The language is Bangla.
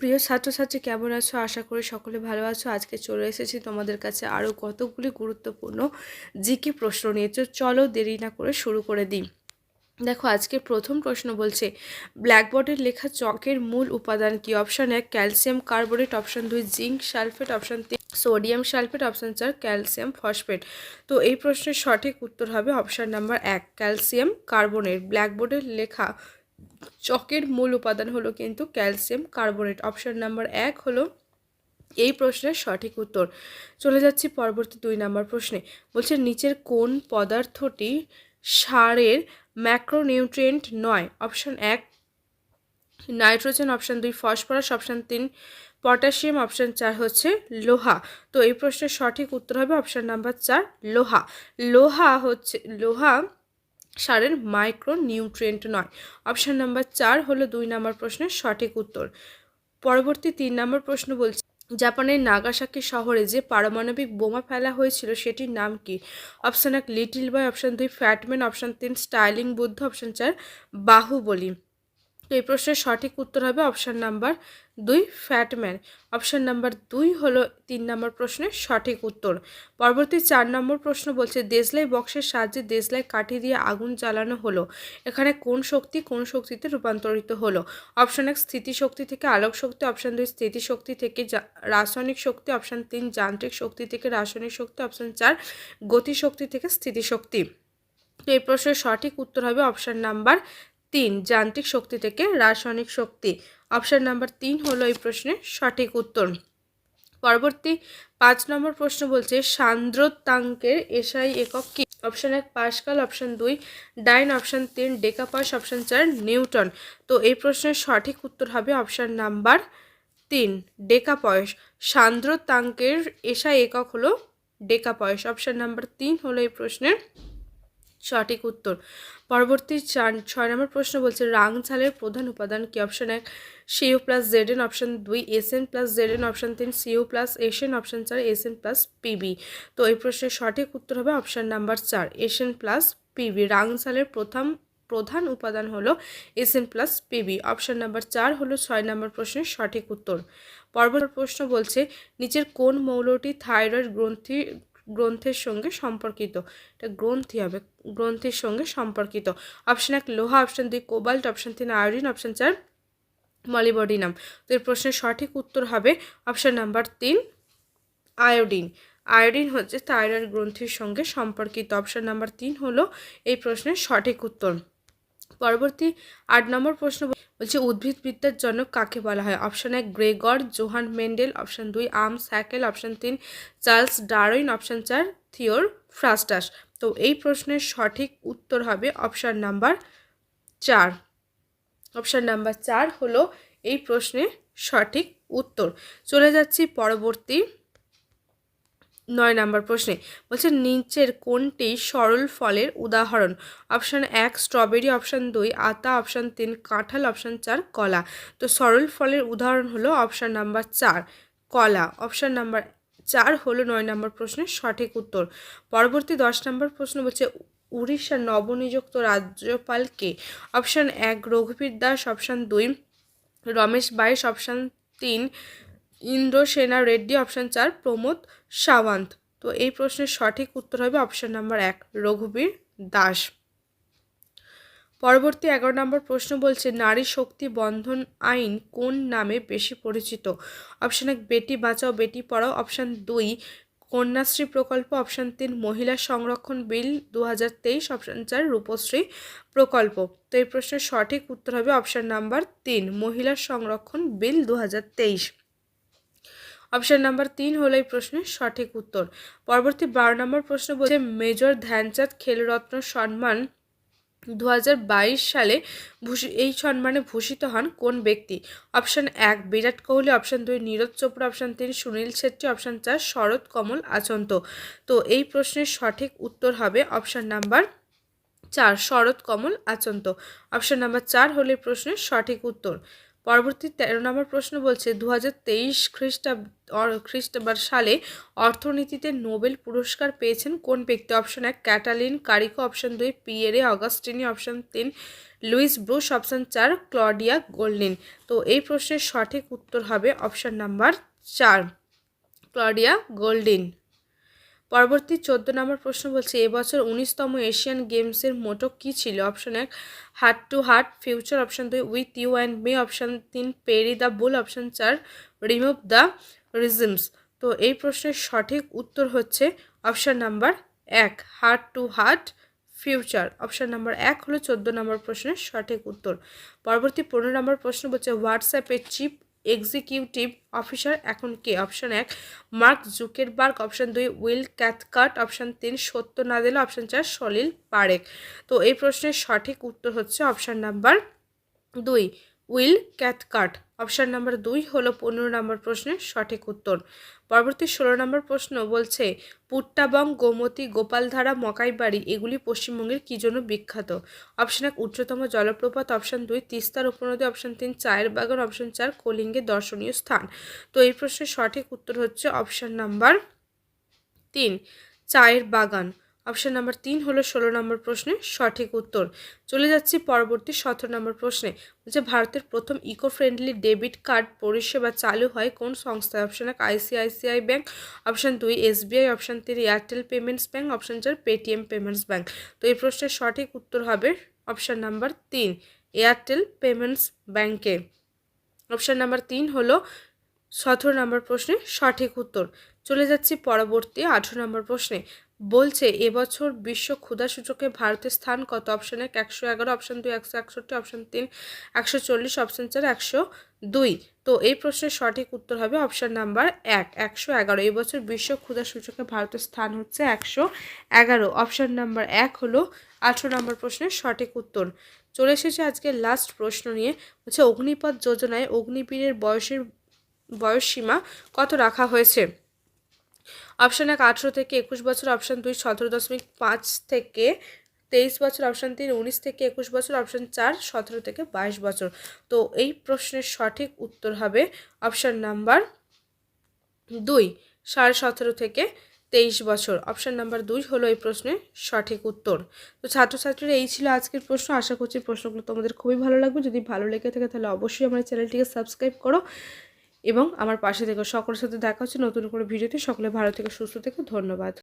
প্রিয় ছাত্রছাত্রী কেমন আছো? আশা করি সকলে ভালো আছো। আজকে চলে এসেছি তোমাদের কাছে আরও কতগুলি গুরুত্বপূর্ণ জিকে প্রশ্ন নিয়ে। চলো দেরি না করে শুরু করে দিই। দেখো, আজকে প্রথম প্রশ্ন বলছে ব্ল্যাকবোর্ডের লেখা চকের মূল উপাদান কি? Option 1 calcium carbonate, option 2 zinc sulphate, option 3 sodium sulphate, option 4 calcium phosphate. তো এই প্রশ্নের সঠিক উত্তর হবে অপশান নাম্বার 1 ক্যালসিয়াম কার্বনেট। ব্ল্যাকবোর্ডের লেখা চকের মূল উপাদান হলো কিন্তু ক্যালসিয়াম কার্বনেট। অপশান নাম্বার 1 হলো এই প্রশ্নের সঠিক উত্তর। চলে যাচ্ছি পরবর্তী 2 নম্বর প্রশ্নে। বলছে নিচের কোন পদার্থটি সারের ম্যাক্রোনিউট্রিয়েন্ট নয়? Option 1 nitrogen, option 2 phosphorus, option 3 potassium, option 4 হচ্ছে লোহা। তো এই প্রশ্নের সঠিক উত্তর হবে অপশান নাম্বার 4 লোহা। লোহা সারের মাইক্রোনিউট্রিয়েন্ট নয়। অপশান নাম্বার 4 হলো 2 নম্বর প্রশ্নের সঠিক উত্তর। পরবর্তী 3 নম্বর প্রশ্ন বলছে জাপানের নাগাসাকি শহরে যে পারমাণবিক বোমা ফেলা হয়েছিল সেটির নাম কি? Option 1 little boy, option 2 fat man, option 3 smiling Buddha, option 4 Baahubali. তো এই প্রশ্নের সঠিক উত্তর হবে option number 2 fat man. Option number 2 হলো 3 নম্বর প্রশ্নের সঠিক উত্তর। পরবর্তী 4 নম্বর প্রশ্ন বলছে দেশলাই বক্সের সাহায্যে দেশলাই কাঠি দিয়ে আগুন জ্বালানো হলো, এখানে কোন শক্তি কোন শক্তিতে রূপান্তরিত হলো? অপশান 1 স্থিতিশক্তি থেকে আলোক শক্তি, অপশান 2 স্থিতিশক্তি থেকে রাসায়নিক শক্তি, অপশান 3 যান্ত্রিক শক্তি থেকে রাসায়নিক শক্তি, অপশান 4 গতিশক্তি থেকে স্থিতিশক্তি। তো এই প্রশ্নের সঠিক উত্তর হবে অপশান নাম্বার 3 যান্ত্রিক শক্তি থেকে রাসায়নিক শক্তি। অপশান নাম্বার 3 হলো এই প্রশ্নের সঠিক উত্তর। পরবর্তী 5 নম্বর প্রশ্ন বলছে সান্দ্রতাঙ্কের এসআই একক কি? অপশান 1 পাস্কাল, অপশান 2 ডাইন, অপশান 3 ডেকাপাস, অপশান 4 নিউটন। তো এই প্রশ্নের সঠিক উত্তর হবে অপশান নাম্বার 3 ডেকাপয়স। সান্দ্রতাঙ্কের এসআই একক হলো ডেকাপয়স। অপশান নাম্বার 3 হলো এই প্রশ্নের সঠিক উত্তর। পরবর্তী 6 নম্বর প্রশ্ন বলছে রাং ছালের প্রধান উপাদান কি? Option 1 CU plus ZN, option 2 SN plus ZN, option 3 CU plus SN, option 4 SN plus PB. তো এই প্রশ্নের সঠিক উত্তর হবে option number 4 SN plus PB. রাং ছালের প্রধান উপাদান হলো SN plus PB. Option number 4 হলো 6 নম্বর প্রশ্নের সঠিক উত্তর। পরবর্তী প্রশ্ন বলছে নিচের কোন মৌলটি থাইরয়েড গ্রন্থের সঙ্গে সম্পর্কিত? এটা গ্রন্থি হবে, গ্রন্থির সঙ্গে সম্পর্কিত। অপশান 1 লোহা, option 2 cobalt, option 3 iodine, option 4 molybdenum. তো এর প্রশ্নের সঠিক উত্তর হবে অপশান নাম্বার 3 আয়োডিন। আয়োডিন হচ্ছে থাইরয়েড গ্রন্থির সঙ্গে সম্পর্কিত। অপশান নাম্বার 3 হলো এই প্রশ্নের সঠিক উত্তর। পরবর্তী 8 নম্বর প্রশ্ন বলছে উদ্ভিদবিদ্যার জনক কাকে বলা হয়? Option 1 Gregor Johann Mendel, option 2 আমস Haeckel, option 3 Charles Darwin, option 4 Theophrastus. তো এই প্রশ্নের সঠিক উত্তর হবে অপশান নাম্বার 4। অপশান নাম্বার 4 হলো এই প্রশ্নের সঠিক উত্তর। চলে যাচ্ছি পরবর্তী 9 নম্বর প্রশ্নে। বলছে নিচের কোনটি সরল ফলের উদাহরণ? অপশান 1 স্ট্রবেরি, অপশান 2 আতা, অপশান 3 কাঁঠাল, অপশান 4 কলা। তো সরল ফলের উদাহরণ হলো অপশান নাম্বার 4 কলা। অপশান নাম্বার 4 হলো 9 নম্বর প্রশ্নের সঠিক উত্তর। পরবর্তী 10 নম্বর প্রশ্ন বলছে উড়িষ্যার নবনিযুক্ত রাজ্যপাল কে? অপশান 1 রঘুবীর দাস, অপশান 2 রমেশ বাইশ, অপশান 3 ইন্দ্রসেনা রেড্ডি, অপশান 4 প্রমোদ সাওয়ান্ত। তো এই প্রশ্নের সঠিক উত্তর হবে অপশান নাম্বার 1 রঘুবীর দাস। পরবর্তী 11 নম্বর প্রশ্ন বলছে নারী শক্তি বন্ধন আইন কোন নামে বেশি পরিচিত? অপশান 1 বেটি বাঁচাও বেটি পড়াও, অপশান 2 কন্যাশ্রী প্রকল্প, অপশান 3 মহিলা সংরক্ষণ বিল 2023, অপশান 4 রূপশ্রী প্রকল্প। তো এই প্রশ্নের সঠিক উত্তর হবে অপশান নাম্বার 3 মহিলা সংরক্ষণ বিল 2023। অপশান নাম্বার 3 হলো এই প্রশ্নের সঠিক উত্তর। পরবর্তী 12 নম্বর প্রশ্ন বলছে মেজর ধ্যানচাঁদ খেলরত্ন সম্মান 2022 সালে এই সম্মানে ভূষিত হন কোন ব্যক্তি? Option 1 Virat Kohli, option 2 Neeraj Chopra, option 3 Sunil Chhetri, option 4 Sharath Kamal Achanta. তো এই প্রশ্নের সঠিক উত্তর হবে option number 4 Sharath Kamal Achanta. Option number 4 হলো এই প্রশ্নের সঠিক উত্তর। পরবর্তী 13 নম্বর প্রশ্ন বলছে 2023 খ্রিস্টাব্দ সালে অর্থনীতিতে নোবেল পুরস্কার পেয়েছেন কোন ব্যক্তি? Option 1 Katalin Kariko, option 2 Pierre Agostini, option 3 Louis Brus, option 4 Claudia Goldin. তো এই প্রশ্নের সঠিক উত্তর হবে অপশন নাম্বার 4 ক্লডিয়া গোল্ডিন। পরবর্তী 14 নম্বর প্রশ্ন বলছে এবছর 19তম এশিয়ান গেমসের মোটো কী ছিল? Option 1 heart to heart future, option 2 with you and me, option 3 পেরি the bull, option 4 remove the rhythms. তো এই প্রশ্নের সঠিক উত্তর হচ্ছে option number 1 heart to heart future. Option number 1 হলো 14 নম্বর প্রশ্নের সঠিক উত্তর। পরবর্তী 15 নম্বর প্রশ্ন বলছে হোয়াটসঅ্যাপের চিফ এক্সিকিউটিভ অফিসার এখন কে? Option 1 Mark Zuckerberg, option 2 Will Cathcart, option 3 Satya Nadella, option 4 সলিল পারেখ। তো এই প্রশ্নের সঠিক উত্তর হচ্ছে option number 2 Will Cathcart. Option number 2 হলো 15 নম্বর প্রশ্নের সঠিক উত্তর। পরবর্তী 16 নম্বর প্রশ্ন বলছে পুট্টাবং, গোমতী, গোপালধারা, মকাইবাড়ি এগুলি পশ্চিমবঙ্গের কী জন্য বিখ্যাত? অপশন 1 উচ্চতম জলপ্রপাত, অপশন 2 তিস্তার উপনদী, অপশন 3 চায়ের বাগান, অপশন 4 কলিঙ্গের দর্শনীয় স্থান। তো এই প্রশ্নের সঠিক উত্তর হচ্ছে অপশন নাম্বার 3 চায়ের বাগান। অপশন নাম্বার 3 হলো 16 নম্বর প্রশ্নের সঠিক উত্তর। চলে যাচ্ছি পরবর্তী 17 নম্বর প্রশ্নে। যে ভারতের প্রথম ইকো ফ্রেন্ডলি ডেবিট কার্ড পরিষেবা চালু হয় কোন সংস্থায়? Option 1 ICICI bank, option 2 SBI, option 3 Airtel payments bank, option 4 Paytm payments bank. তো এই প্রশ্নের সঠিক উত্তর হবে অপশন নাম্বার 3 এয়ারটেল পেমেন্টস ব্যাঙ্কে। অপশন নাম্বার 3 হলো 17 নম্বর প্রশ্নে সঠিক উত্তর। চলে যাচ্ছি পরবর্তী 18 নম্বর প্রশ্নে। বলছে এবছর বিশ্ব ক্ষুধা সূচকে ভারতের স্থান কত? Option 1 111, option 2 161, option 3 140, option 4 102। তো এই প্রশ্নের সঠিক উত্তর হবে অপশন নাম্বার 1 111। এবছর বিশ্ব ক্ষুধা সূচকে ভারতের স্থান হচ্ছে 111। অপশন নাম্বার 1 হলো 18 নম্বর প্রশ্নের সঠিক উত্তর। চলে এসেছে আজকে লাস্ট প্রশ্ন নিয়ে। হচ্ছে অগ্নিপথ যোজনায় অগ্নিবীরের বয়সসীমা কত রাখা হয়েছে? অপশন 1 18 থেকে 21 বছর, অপশন 2 17.5 থেকে 23 বছর, অপশন 3 19 থেকে 21 বছর, অপশন 4 17 থেকে 22 বছর। তো এই প্রশ্নের সঠিক উত্তর হবে অপশন নাম্বার 2 17.5 থেকে 23 বছর। অপশন নাম্বার 2 হলো এই প্রশ্নের সঠিক উত্তর। তো ছাত্রছাত্রীরা এই ছিল আজকের প্রশ্ন। আশা করছি প্রশ্নগুলো তোমাদের খুবই ভালো লাগবে। যদি ভালো লেগে থাকে তাহলে অবশ্যই আমার চ্যানেলটিকে সাবস্ক্রাইব করো এবং আমার পাশে থেকে সকলের সাথে দেখা হচ্ছে নতুন করে ভিডিওতে। সকলে ভালো থেকে সুস্থ থেকে ধন্যবাদ।